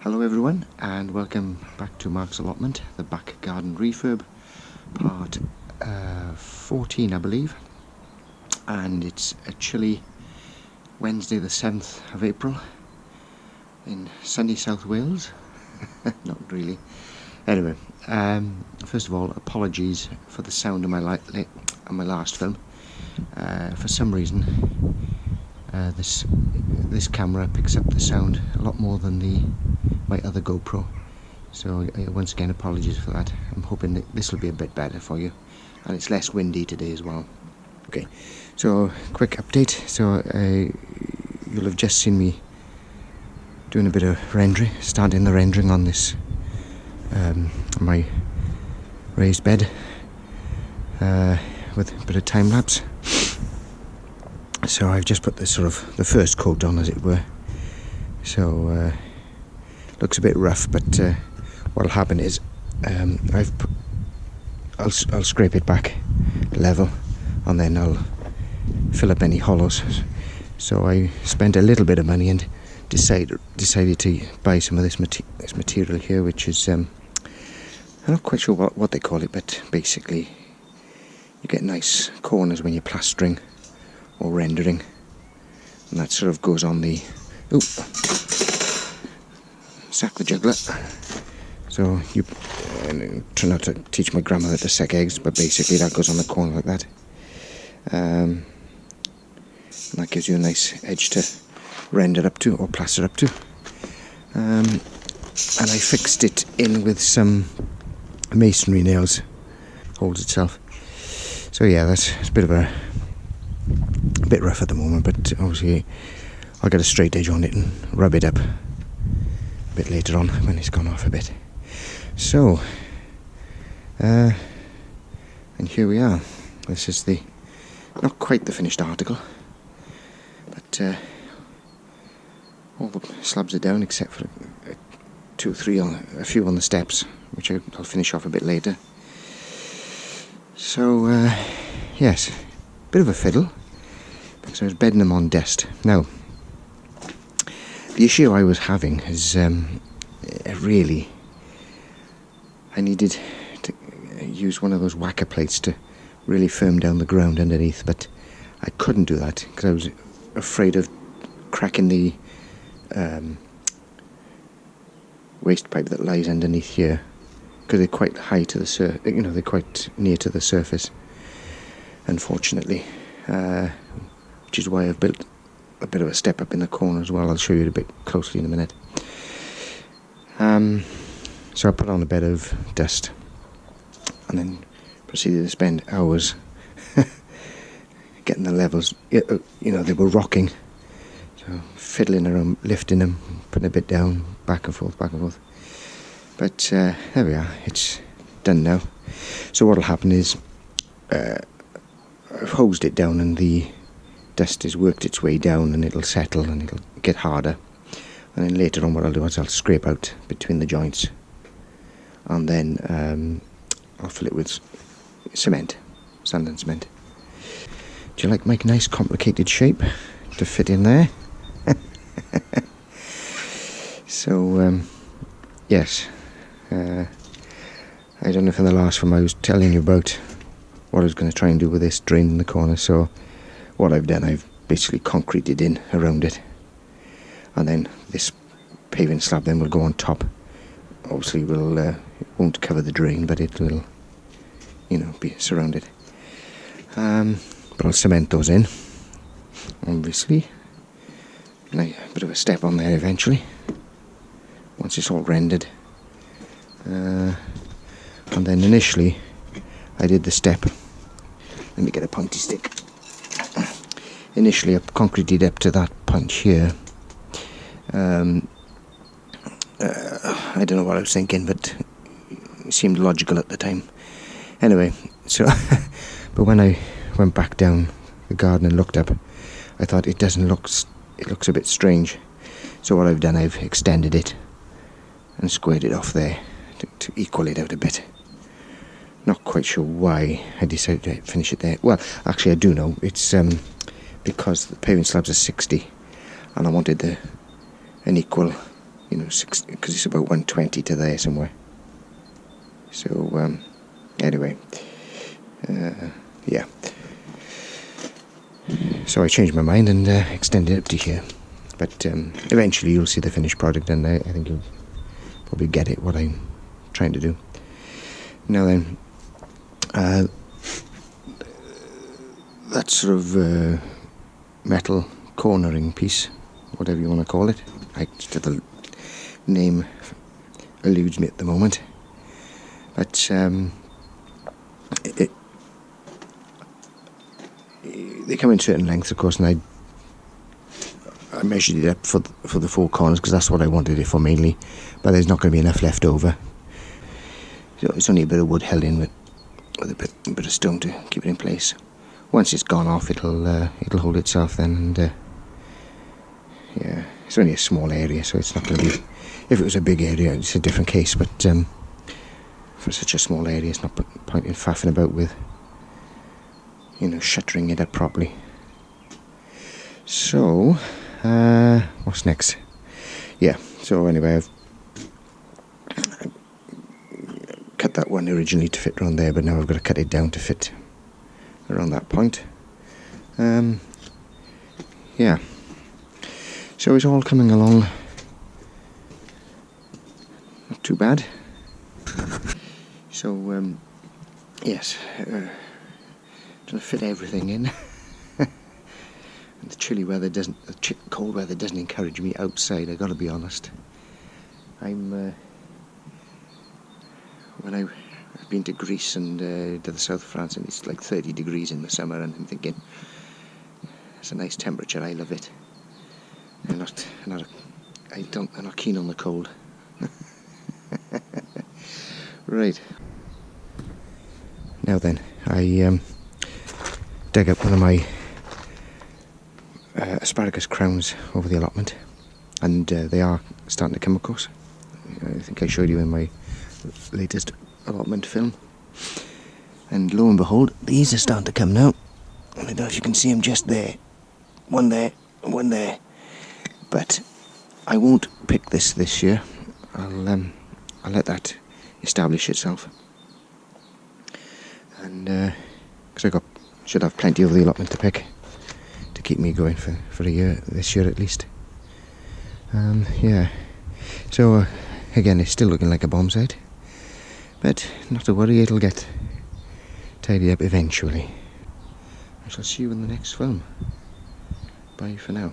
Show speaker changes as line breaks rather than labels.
Hello everyone and welcome back to Mark's Allotment, the back garden refurb, part 14 I believe, and it's a chilly Wednesday the 7th of April in sunny South Wales. Not really. Anyway, first of all, apologies for the sound of my last film. For some reason this camera picks up the sound a lot more than my other GoPro, so once again apologies for that. I'm hoping that this will be a bit better for you, and it's less windy today as well. Okay, so quick update. So you'll have just seen me doing a bit of rendering, starting the rendering on this my raised bed with a bit of time lapse. So I've just put the first coat on, as it were. So looks a bit rough, but what'll happen is I'll scrape it back level, and then I'll fill up any hollows. So I spent a little bit of money and decided to buy some of this material here, which is I'm not quite sure what they call it, but basically you get nice corners when you're plastering or rendering, and that sort of goes on the sack the juggler. So you try not to teach my grandmother to suck eggs, but basically that goes on the corner like that, and that gives you a nice edge to render up to or plaster up to. And I fixed it in with some masonry nails, holds itself. So yeah, that's a bit rough at the moment, but obviously I'll get a straight edge on it and rub it up a bit later on when it's gone off a bit. So and here we are. This is not quite the finished article, but all the slabs are down except for a few on the steps, which I'll finish off a bit later. So yes, bit of a fiddle, because I was bedding them on dust. Now, the issue I was having is I needed to use one of those whacker plates to really firm down the ground underneath, but I couldn't do that because I was afraid of cracking the waste pipe that lies underneath here, because they're quite high to the they're quite near to the surface, unfortunately, which is why I've built a bit of a step up in the corner as well. I'll show you it a bit closely in a minute. So I put on a bed of dust and then proceeded to spend hours getting the levels. They were rocking, so fiddling around, lifting them, putting a bit down, back and forth. But there we are, it's done now. So what'll happen is I've hosed it down, and the dust has worked its way down, and it'll settle and it'll get harder. And then later on what I'll do is I'll scrape out between the joints, and then I'll fill it with cement, sand and cement. Do you like my nice complicated shape to fit in there? So yes, I don't know if in the last film I was telling you about what I was going to try and do with this drain in the corner. So what I've done, I've basically concreted in around it, and then this paving slab then will go on top. Obviously it won't cover the drain, but it will be surrounded. But I'll cement those in, obviously. A bit of a step on there eventually, once it's all rendered. And then initially I did the step. Let me get a pointy stick. Initially I concreted up to that punch here. I don't know what I was thinking, but it seemed logical at the time. Anyway, so but when I went back down the garden and looked up, I thought it looks a bit strange. So what I've done, I've extended it and squared it off there to equal it out a bit. Not quite sure why I decided to finish it there. Well, actually I do know. It's because the paving slabs are 60, and I wanted an equal you know, because it's about 120 to there somewhere. So anyway, yeah. So I changed my mind and extended it up to here. But eventually you'll see the finished product, and I think you'll probably get it, what I'm trying to do. Now then, that sort of metal cornering piece, whatever you want to call it, the name eludes me at the moment, but they come in certain lengths, of course, and I measured it up for the four corners because that's what I wanted it for mainly, but there's not going to be enough left over. So it's only a bit of wood held in with a bit of stone to keep it in place. Once it's gone off, it'll hold itself then, and yeah, it's only a small area, so it's not going to be. If it was a big area, it's a different case, but for such a small area, it's not point in faffing about with, you know, shuttering it up properly. So, what's next? Yeah, so anyway, I've cut that one originally to fit around there, but now I've got to cut it down to fit around that point. Yeah, so it's all coming along not too bad. So yes, trying to fit everything in. And the cold weather doesn't encourage me outside, I gotta be honest. When I've been to Greece and to the south of France, and it's like 30 degrees in the summer, and I'm thinking, it's a nice temperature, I love it. I'm not keen on the cold. Right. Now then, I dug up one of my asparagus crowns over the allotment, and they are starting to come, of course. I think I showed you in my latest allotment film, and lo and behold, these are starting to come now. I don't know if you can see them just there, one there and one there, but I won't pick this year. I'll let that establish itself, and because I should have plenty of the allotment to pick to keep me going for a year, this year at least. Yeah, so again, it's still looking like a bomb site, but not to worry, it'll get tidied up eventually. I shall see you in the next film. Bye for now.